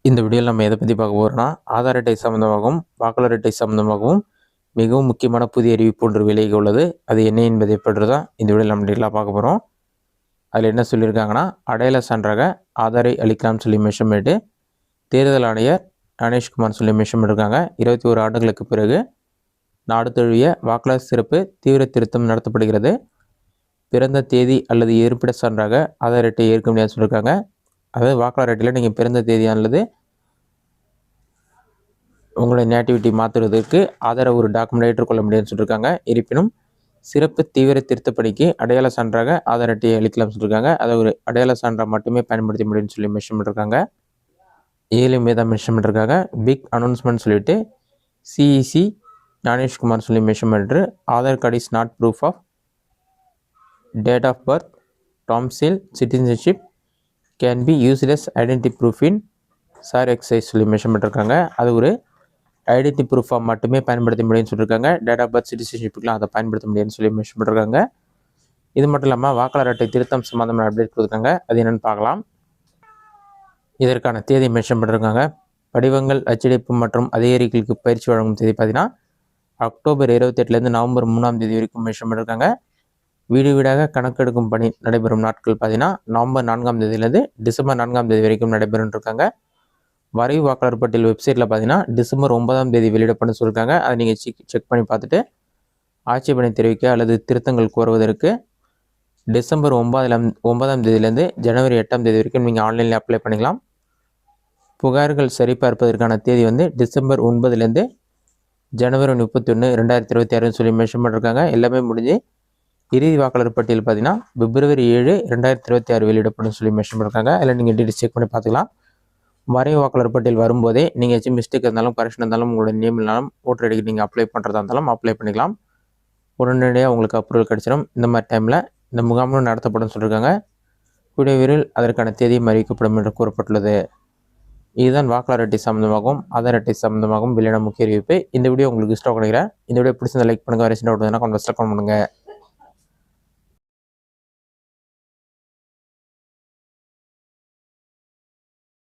இந்த வீடியோவில் நம்ம எதை பற்றி பார்க்க போகிறோம்னா ஆதார் அட்டை சம்மந்தமாகவும் வாக்காளர் அட்டை சம்மந்தமாகவும் மிகவும் முக்கியமான புதிய அறிவிப்பு ஒன்று விலகி உள்ளது. அது என்ன என்பதை பற்றி தான் இந்த வீடியோவில் நம்ம டீட்டெயிலாக பார்க்க போகிறோம். அதில் என்ன சொல்லியிருக்காங்கன்னா, அடையாள சான்றாக ஆதாரை அளிக்கலாம்னு சொல்லி மென்ஷன் பண்ணிட்டு தேர்தல் ஆணையர் ஞானேஷ்குமார் சொல்லி மென்ஷன் பண்ணியிருக்காங்க. 21 ஆண்டுகளுக்கு பிறகு நாடு தழுவிய வாக்காளர் சிறப்பு தீவிர திருத்தம் நடத்தப்படுகிறது. பிறந்த தேதி அல்லது இருப்பிட சான்றாக ஆதார் அட்டை ஏற்க முடியாதுன்னு சொல்லியிருக்காங்க. அதாவது வாக்காளர் அட்டையில் நீங்கள் பிறந்த தேதி அல்லது உங்களுடைய நேட்டிவிட்டி மாற்றுவதற்கு ஆதார ஒரு டாக்குமெண்ட் ஏற்றுக்கொள்ள முடியாதுன்னு சொல்லியிருக்காங்க. இருப்பினும் சிறப்பு தீவிர திருத்தப்பணிக்கு அடையாள சான்றாக ஆதார் அட்டையை அளிக்கலாம்னு சொல்லியிருக்காங்க. அதை ஒரு அடையாள சான்றாக மட்டுமே பயன்படுத்த முடியும்னு சொல்லி மென்ஷன் பண்ணியிருக்காங்க. ஏழுமே தான் மென்ஷன் பண்ணியிருக்காங்க. பிக் அனௌன்ஸ்மெண்ட் சொல்லிட்டு சிஇசி ஞானேஷ்குமார் சொல்லி மென்ஷன் பண்ணிட்டு Aadhaar card is not proof of date of birth, domicile, citizenship can be useless identity proof in SIR exercise சொல்லி மென்ஷன் பண்ணியிருக்காங்க. அது ஒரு ஐடென்டி ப்ரூஃபாக மட்டுமே பயன்படுத்த முடியும்னு சொல்லியிருக்காங்க. டேட் ஆஃப் பர்த், சிட்டிசன்ஷிப்புக்கெலாம் அதை பயன்படுத்த முடியும்னு சொல்லி மென்ஷன் பண்ணியிருக்காங்க. இது மட்டும் இல்லாமல் வாக்காளர் அட்டை திருத்தம் சம்மந்தமான அப்டேட் கொடுத்துருக்காங்க. அது என்னென்னு பார்க்கலாம். இதற்கான தேதி மென்ஷன் பண்ணியிருக்காங்க. படிவங்கள் அச்சடிப்பு மற்றும் அதிகாரிகளுக்கு பயிற்சி வழங்கும் தேதி பார்த்தீங்கன்னா அக்டோபர் 28 நவம்பர் 3 வரைக்கும் மென்ஷன் பண்ணியிருக்காங்க. வீடு வீடாக கணக்கெடுக்கும் பணி நடைபெறும் நாட்கள் பார்த்தீங்கன்னா நவம்பர் 4 டிசம்பர் 4 வரைக்கும் நடைபெறும் இருக்காங்க. வரைவு வாக்காளர் பட்டியல் வெப்சைட்டில் பார்த்தீங்கன்னா டிசம்பர் 9 வெளியிடப்படும் சொல்லியிருக்காங்க. அதை நீங்கள் செக் பண்ணி பார்த்துட்டு ஆட்சேபனை தெரிவிக்க அல்லது திருத்தங்கள் கோருவதற்கு டிசம்பர் 9 ஜனவரி 8 வரைக்கும் நீங்கள் ஆன்லைனில் அப்ளை பண்ணிக்கலாம். புகார்கள் சரிபார்ப்பதற்கான தேதி டிசம்பர் 9 ஜனவரி 31, 2026 சொல்லி மென்ஷன் பண்ணியிருக்காங்க. எல்லாமே முடிஞ்சு இறுதி வாக்காளர் பட்டியல் பார்த்தீங்கன்னா பிப்ரவரி 7, 2026 வெளியிடப்படும் சொல்லி மென்ஷன் பண்ணியிருக்காங்க. அதில் நீங்கள் டீட்டெயில்ஸ் செக் பண்ணி பார்த்துக்கலாம். வரைவு வாக்காளர் பட்டியல் வரும்போதே நீங்கள் ஏதாச்சும் மிஸ்டேக் இருந்தாலும் கரெக்ஷன் இருந்தாலும் உங்களோட நேம் இருந்தாலும் ஓட்டர் ஐடிக்கு நீங்கள் அப்ளை பண்ணுறதா இருந்தாலும் அப்ளை பண்ணிக்கலாம். உடனடியாக உங்களுக்கு அப்ரூவல் கிடச்சிடும். இந்த மாதிரி டைமில் இந்த முகாமும் நடத்தப்படும் சொல்லியிருக்காங்க. கூடிய விரைவில் அதற்கான தேதியும் அறிவிக்கப்படும் என்று கூறப்பட்டுள்ளது. இதுதான் வாக்காளர் அட்டை சம்மந்தமாகவும் ஆதார் அட்டை சம்மந்தமாகவும் வெளியான முக்கிய அறிவிப்பு. இந்த வீடியோ உங்களுக்கு இஷ்டம் கிடைக்கிறேன். இந்த வீடியோ பிடிச்சிருந்தா லைக் பண்ணுங்கள். வேறு சின்ன கமெண்ட் பண்ணுங்கள்.